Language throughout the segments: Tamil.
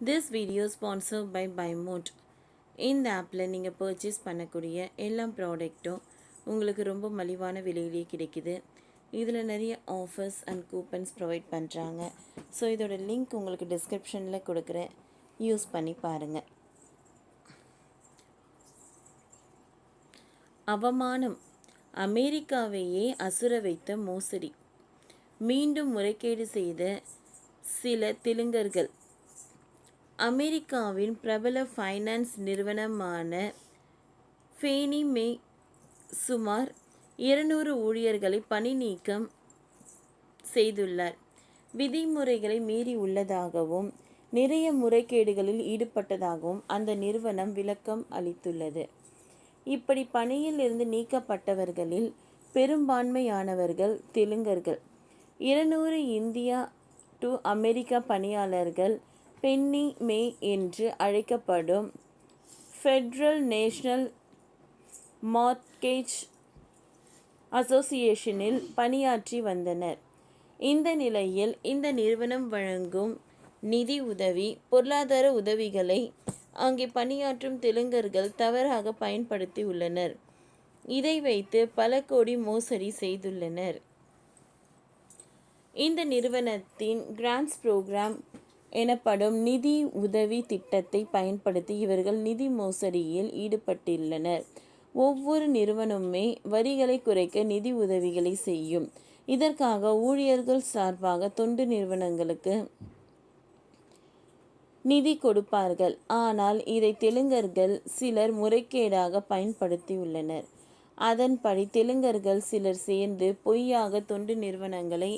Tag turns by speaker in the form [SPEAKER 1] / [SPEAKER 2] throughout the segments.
[SPEAKER 1] This video sponsored by BuyMode. இந்த ஆப்பில் நீங்கள் பர்ச்சேஸ் பண்ணக்கூடிய எல்லா ப்ராடக்ட்டும் உங்களுக்கு ரொம்ப மலிவான விலையிலேயே கிடைக்குது. இதில் நிறைய ஆஃபர்ஸ் அண்ட் கூப்பன்ஸ் ப்ரொவைட் பண்ணுறாங்க. ஸோ இதோட லிங்க் உங்களுக்கு டிஸ்கிரிப்ஷனில் கொடுக்குறேன், யூஸ் பண்ணி பாருங்கள். அவமானம். அமெரிக்காவையே அசுர வைத்த மோசடி. மீண்டும் முறைகேடு செய்த சில தெலுங்கர்கள். அமெரிக்காவின் பிரபல ஃபைனான்ஸ் நிறுவனமான ஃபேனி மே சுமார் 200 ஊழியர்களை பணி நீக்கம் செய்துள்ளார். விதிமுறைகளை மீறி உள்ளதாகவும் நிறைய முறைகேடுகளில் ஈடுபட்டதாகவும் அந்த நிறுவனம் விளக்கம் அளித்துள்ளது. இப்படி பணியில் இருந்து நீக்கப்பட்டவர்களில் பெரும்பான்மையானவர்கள் தெலுங்கர்கள். 200 இந்தியா டு அமெரிக்கா பணியாளர்கள் பென்னி மே என்று அழைக்கப்படும் ஃபெடரல் நேஷனல் மார்ட்கேஜ் அசோசியேஷனில் பணியாற்றி வந்தனர். இந்த நிலையில் இந்த நிறுவனம் வழங்கும் நிதி உதவி, பொருளாதார உதவிகளை அங்கே பணியாற்றும் தெலுங்கர்கள் தவறாக பயன்படுத்தி உள்ளனர். இதை வைத்து பல கோடி மோசடி செய்துள்ளனர். இந்த நிறுவனத்தின் கிராண்ட்ஸ் புரோகிராம் எனப்படும் நிதி உதவி திட்டத்தை பயன்படுத்தி இவர்கள் நிதி மோசடியில் ஈடுபட்டுள்ளனர். ஒவ்வொரு நிறுவனமுமே வரிகளை குறைக்க நிதி உதவிகளை செய்யும். இதற்காக ஊழியர்கள் சார்பாக தொண்டு நிறுவனங்களுக்கு நிதி கொடுப்பார்கள். ஆனால் இதை தெலுங்கர்கள் சிலர் முறைகேடாக பயன்படுத்தியுள்ளனர். அதன்படி தெலுங்கர்கள் சிலர் சேர்ந்து பொய்யாக தொண்டு நிறுவனங்களை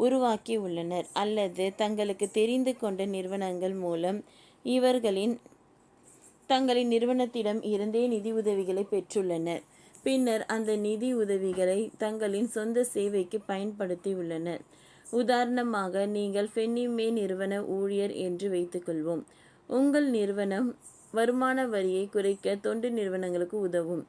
[SPEAKER 1] உருவாக்கி உள்ளனர் அல்லது தங்களுக்கு தெரிந்து கொண்ட நிறுவனங்கள் மூலம் தங்களின் நிறுவனத்திடம் இருந்தே நிதி உதவிகளை பெற்றுள்ளனர். பின்னர் அந்த நிதி உதவிகளை தங்களின் சொந்த சேவைக்கு பயன்படுத்தியுள்ளனர். உதாரணமாக, நீங்கள் ஃபென்னி மே நிறுவன ஊழியர் என்று வைத்துக்கொள்வோம். உங்கள் நிறுவனம் வருமான வரியை குறைக்க தொண்டு நிறுவனங்களுக்கு உதவும்.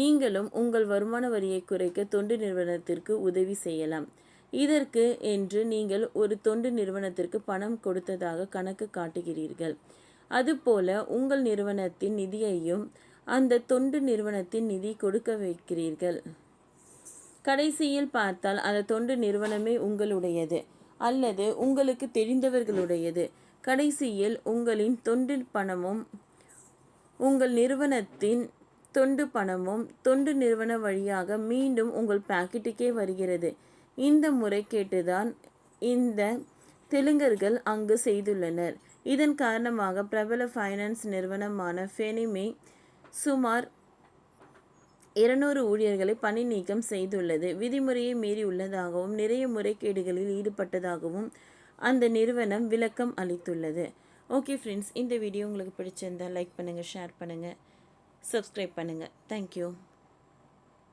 [SPEAKER 1] நீங்களும் உங்கள் வருமான வரியை குறைக்க தொண்டு நிறுவனத்திற்கு உதவி செய்யலாம். இதற்கு என்று நீங்கள் ஒரு தொண்டு நிறுவனத்திற்கு பணம் கொடுத்ததாக கணக்கு காட்டுகிறீர்கள். அதுபோல உங்கள் நிறுவனத்தின் நிதியையும் அந்த தொண்டு நிறுவனத்தின் நிதி கொடுக்க வைக்கிறீர்கள். கடைசியில் பார்த்தால் அந்த தொண்டு நிறுவனமே உங்களுடையது அல்லது உங்களுக்கு தெரிந்தவர்களுடையது. கடைசியில் உங்களின் தொண்டு பணமும் உங்கள் நிறுவனத்தின் தொண்டு பணமும் தொண்டு நிறுவன வழியாக மீண்டும் உங்கள் பாக்கெட்டுக்கே வருகிறது. இந்த முறைகேட்டுதான் இந்த தெலுங்கர்கள் அங்கு செய்துள்ளனர். இதன் காரணமாக பிரபல ஃபைனான்ஸ் நிறுவனமான ஃபேனி மே சுமார் 200 ஊழியர்களை பணி நீக்கம் செய்துள்ளது. விதிமுறையை மீறி உள்ளதாகவும் நிறைய முறைகேடுகளில் ஈடுபட்டதாகவும் அந்த நிறுவனம் விளக்கம் அளித்துள்ளது. ஓகே ஃப்ரெண்ட்ஸ், இந்த வீடியோ உங்களுக்கு பிடிச்சிருந்தால் லைக் பண்ணுங்கள், ஷேர் பண்ணுங்கள், சப்ஸ்கிரைப் பண்ணுங்கள். தேங்க்யூ.